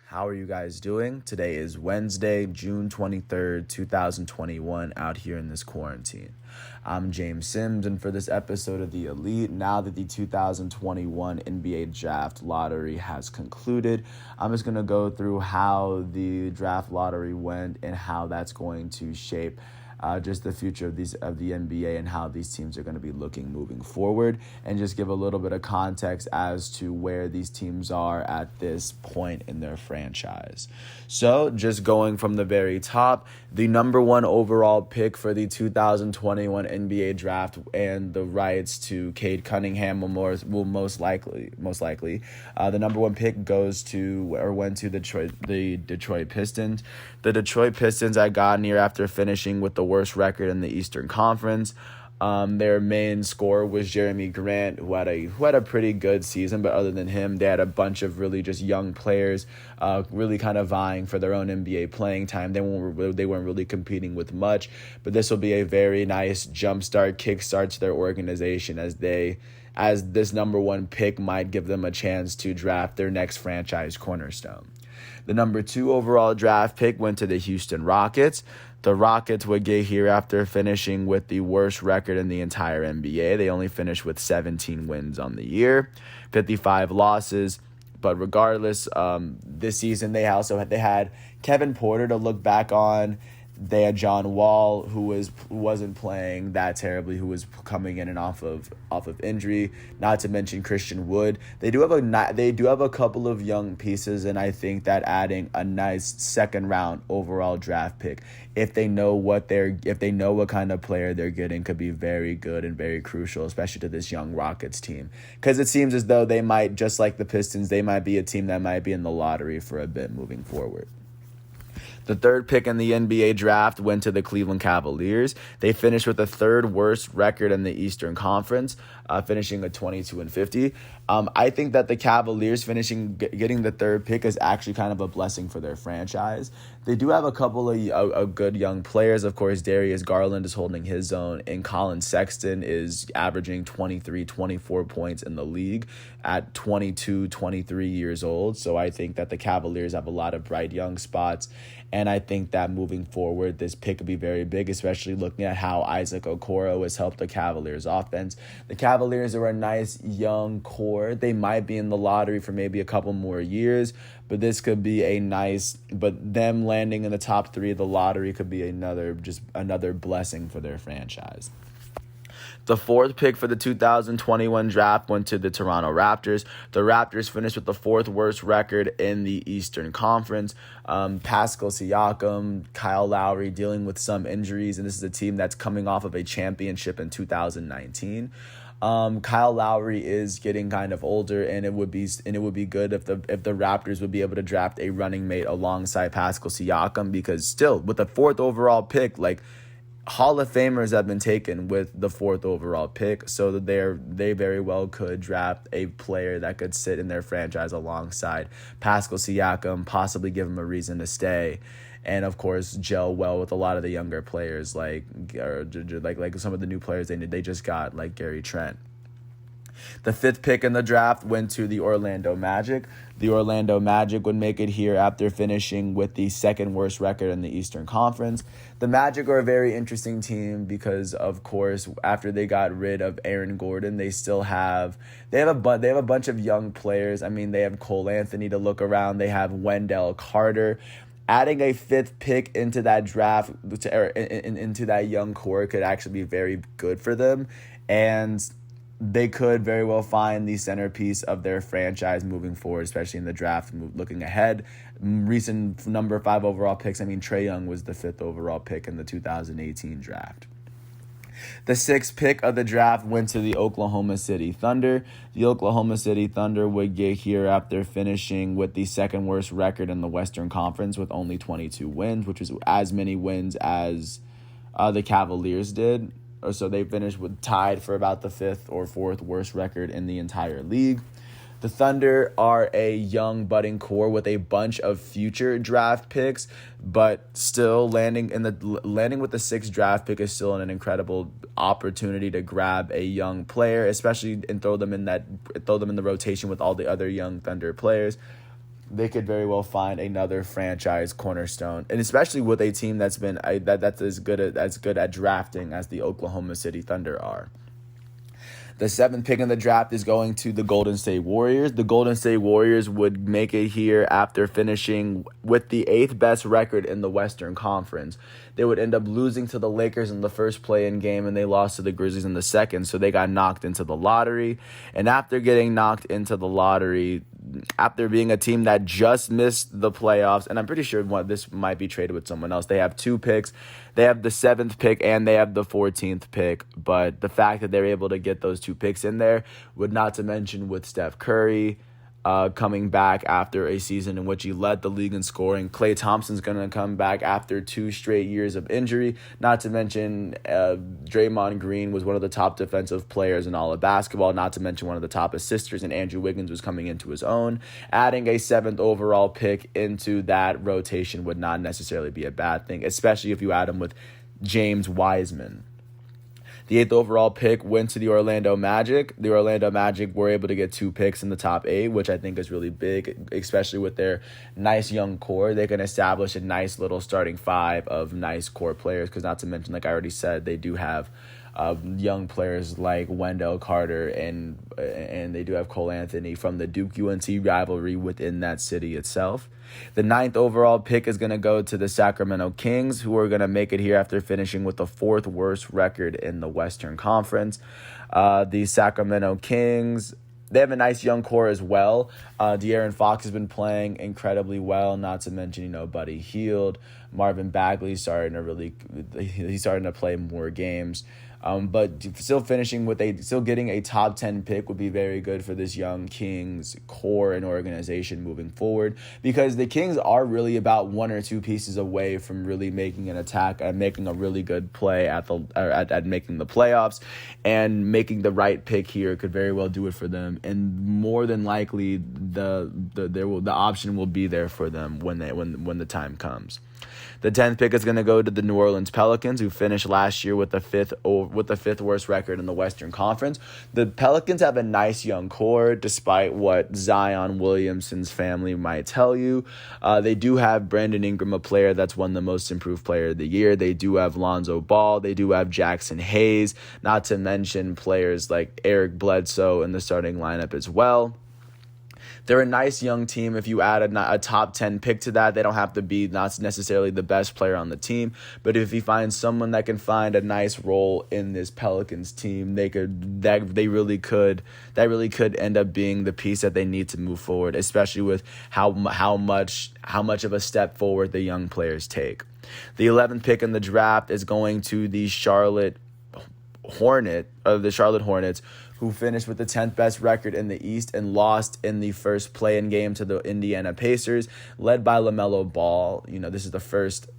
How are you guys doing? Today is Wednesday, June 23rd, 2021, out here in this quarantine. I'm James Sims, and for this episode of The Elite, now that the 2021 NBA Draft Lottery has concluded, I'm just going to go through how the draft lottery went and how that's going to shape just the future of the NBA and how these teams are going to be looking moving forward, and just give a little bit of context as to where these teams are at this point in their franchise. So just going from the very top, the number one overall pick for the 2021 NBA draft and the rights to Cade Cunningham will most likely the number one pick went to the Detroit Pistons. The Detroit Pistons I got near after finishing with the worst record in the Eastern Conference. Their main scorer was Jeremy Grant, who had a pretty good season, but other than him, they had a bunch of really just young players, really kind of vying for their own NBA playing time. They weren't really competing with much, but this will be a very nice kickstart to their organization as this number one pick might give them a chance to draft their next franchise cornerstone. The number 2 overall draft pick went to the Houston Rockets. The Rockets would get here after finishing with the worst record in the entire NBA. They only finished with 17 wins on the year, 55 losses. But regardless, this season they had Kevin Porter to look back on. They had John Wall, who wasn't playing that terribly, who was coming in and off of injury. Not to mention Christian Wood. They do have a couple of young pieces, and I think that adding a nice second round overall draft pick, if they know what kind of player they're getting, could be very good and very crucial, especially to this young Rockets team. Because it seems as though they might, just like the Pistons, they might be a team that might be in the lottery for a bit moving forward. The third pick in the NBA draft went to the Cleveland Cavaliers. They finished with the third worst record in the Eastern Conference, finishing at 22-50. I think that the Cavaliers getting the third pick is actually kind of a blessing for their franchise. They do have a couple of good young players. Of course, Darius Garland is holding his own, and Colin Sexton is averaging 23, 24 points in the league at 22, 23 years old. So I think that the Cavaliers have a lot of bright young spots. And I think that moving forward, this pick could be very big, especially looking at how Isaac Okoro has helped the Cavaliers offense. The Cavaliers are a nice young core. They might be in the lottery for maybe a couple more years, but this could be but them landing in the top 3 of the lottery could be another blessing for their franchise. The fourth pick for the 2021 draft went to the Toronto Raptors. The Raptors finished with the 4th worst record in the Eastern Conference. Pascal Siakam, Kyle Lowry dealing with some injuries, and this is a team that's coming off of a championship in 2019. Kyle Lowry is getting kind of older, and it would be good if the Raptors would be able to draft a running mate alongside Pascal Siakam, because still with the 4th overall pick, Hall of Famers have been taken with the 4th overall pick, so that they very well could draft a player that could sit in their franchise alongside Pascal Siakam, possibly give him a reason to stay, and of course gel well with a lot of the younger players like some of the new players they just got, like Gary Trent. The 5th pick in the draft went to the Orlando Magic. The Orlando Magic would make it here after finishing with the 2nd worst record in the Eastern Conference. The Magic are a very interesting team because, of course, after they got rid of Aaron Gordon, they have a bunch of young players. I mean, they have Cole Anthony to look around. They have Wendell Carter. Adding a 5th pick into that draft, into that young core, could actually be very good for them, and they could very well find the centerpiece of their franchise moving forward, especially in the draft looking ahead. Recent number 5 overall picks, Trae Young was the 5th overall pick in the 2018 draft. The 6th pick of the draft went to the Oklahoma City Thunder. The Oklahoma City Thunder would get here after finishing with the 2nd worst record in the Western Conference with only 22 wins, which was as many wins as the Cavaliers did. So they finished tied for about the 5th or 4th worst record in the entire league. The Thunder are a young budding core with a bunch of future draft picks, but still landing with the 6th draft pick is still an incredible opportunity to grab a young player, especially and throw them in the rotation with all the other young Thunder players. they could very well find another franchise cornerstone, and especially with a team that's been that's as good at drafting as the Oklahoma City Thunder are. The 7th pick in the draft is going to the Golden State Warriors. The Golden State Warriors would make it here after finishing with the 8th best record in the Western Conference. They would end up losing to the Lakers in the first play-in game, and they lost to the Grizzlies in the second, so they got knocked into the lottery. And after getting knocked into the lottery, after being a team that just missed the playoffs, and I'm pretty sure this might be traded with someone else. They have 2 picks. They have the 7th pick and they have the 14th pick. But the fact that they're able to get those 2 picks in there, would not to mention with Steph Curry coming back after a season in which he led the league in scoring. Klay Thompson's going to come back after 2 straight years of injury. Not to mention Draymond Green was one of the top defensive players in all of basketball. Not to mention one of the top assisters, and Andrew Wiggins was coming into his own. Adding a 7th overall pick into that rotation would not necessarily be a bad thing, especially if you add him with James Wiseman. The 8th overall pick went to the Orlando Magic. The Orlando Magic were able to get 2 picks in the top 8, which I think is really big, especially with their nice young core. They can establish a nice little starting 5 of nice core players, because not to mention, like I already said, they do have young players like Wendell Carter and they do have Cole Anthony from the Duke-UNC rivalry within that city itself. The 9th overall pick is going to go to the Sacramento Kings, who are going to make it here after finishing with the 4th worst record in the Western Conference. The Sacramento Kings, they have a nice young core as well. De'Aaron Fox has been playing incredibly well, not to mention, Buddy Hield. Marvin Bagley's starting to play more games. But still getting a top 10 pick would be very good for this young Kings core and organization moving forward, because the Kings are really about 1 or 2 pieces away from really making an attack and making a really good play at making the playoffs, and making the right pick here could very well do it for them. And more than likely, the option will be there for them when the time comes. The 10th pick is going to go to the New Orleans Pelicans, who finished last year with the 5th worst record in the Western Conference. The Pelicans have a nice young core, despite what Zion Williamson's family might tell you. They do have Brandon Ingram, a player that's won the Most Improved Player of the Year. They do have Lonzo Ball. They do have Jackson Hayes, not to mention players like Eric Bledsoe in the starting lineup as well. They're a nice young team. If you add a top 10 pick to that, they don't have to be not necessarily the best player on the team. But if you find someone that can find a nice role in this Pelicans team, that really could end up being the piece that they need to move forward, especially with how much of a step forward the young players take. The 11th pick in the draft is going to the Charlotte Hornets, who finished with the 10th best record in the East and lost in the first play-in game to the Indiana Pacers, led by LaMelo Ball. This is the first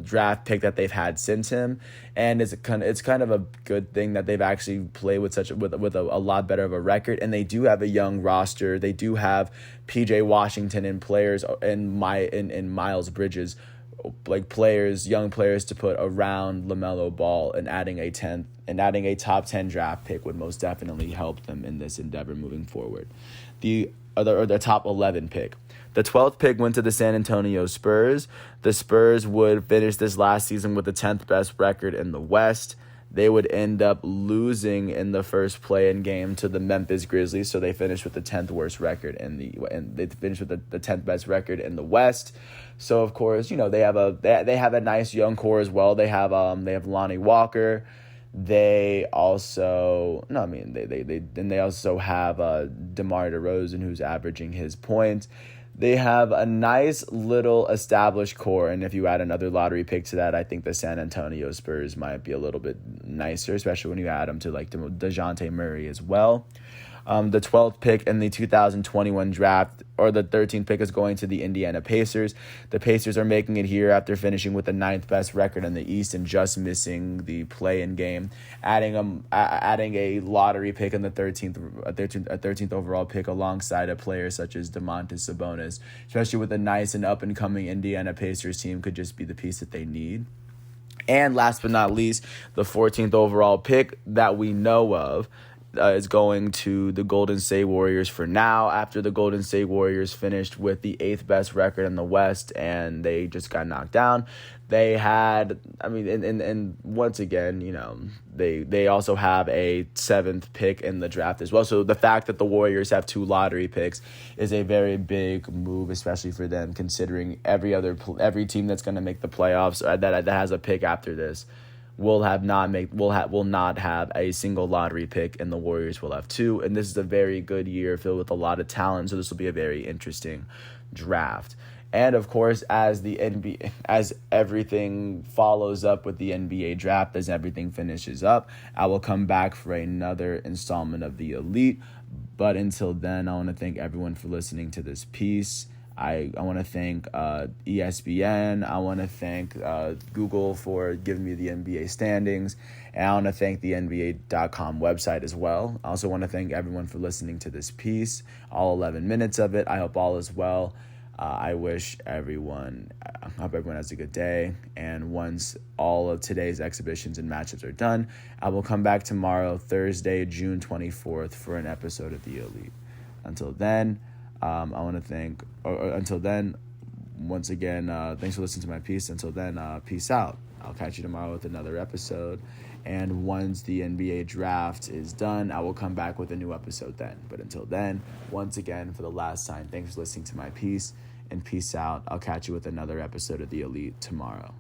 draft pick that they've had since him, and it's kind of a good thing that they've actually played with a lot better of a record. And they do have a young roster. They do have PJ Washington and players and Miles Bridges, young players to put around LaMelo Ball, and adding a top 10 draft pick would most definitely help them in this endeavor moving forward. The top 11 pick. The 12th pick went to the San Antonio Spurs. The Spurs would finish this last season with the 10th best record in the West. They would end up losing in the first play-in game to the Memphis Grizzlies, so they finished with the 10th worst record and they finished with the 10th best record in the West. So of course, they have a nice young core as well. They have Lonnie Walker. They also they also have DeMar DeRozan, who's averaging his points. They have a nice little established core, and if you add another lottery pick to that, I think the San Antonio Spurs might be a little bit nicer, especially when you add them to DeJounte Murray as well. The 12th pick in the 2021 draft, or the 13th pick, is going to the Indiana Pacers. The Pacers are making it here after finishing with the 9th best record in the East and just missing the play-in game, adding a lottery pick in the 13th overall pick alongside a player such as Domantas Sabonis, especially with a nice and up-and-coming Indiana Pacers team, could just be the piece that they need. And last but not least, the 14th overall pick that we know of is going to the Golden State Warriors for now, after the Golden State Warriors finished with the 8th best record in the West, and they just got knocked down. They had, and once again, they also have a 7th pick in the draft as well. So the fact that the Warriors have 2 lottery picks is a very big move, especially for them, considering every team that's going to make the playoffs that has a pick after this will not have a single lottery pick, and the Warriors will have 2. And this is a very good year filled with a lot of talent, so this will be a very interesting draft. And of course, as everything follows up with the NBA draft, as everything finishes up, I will come back for another installment of the Elite. But until then, I want to thank everyone for listening to this piece. I want to thank ESPN. I want to thank Google for giving me the NBA standings. And I want to thank the NBA.com website as well. I also want to thank everyone for listening to this piece, all 11 minutes of it. I hope all is well. I hope everyone has a good day. And once all of today's exhibitions and matchups are done, I will come back tomorrow, Thursday, June 24th, for an episode of The Elite. Until then, until then, once again, thanks for listening to my piece. Until then, peace out. I'll catch you tomorrow with another episode. And once the NBA draft is done, I will come back with a new episode then. But until then, once again, for the last time, thanks for listening to my piece, and peace out. I'll catch you with another episode of The Elite tomorrow.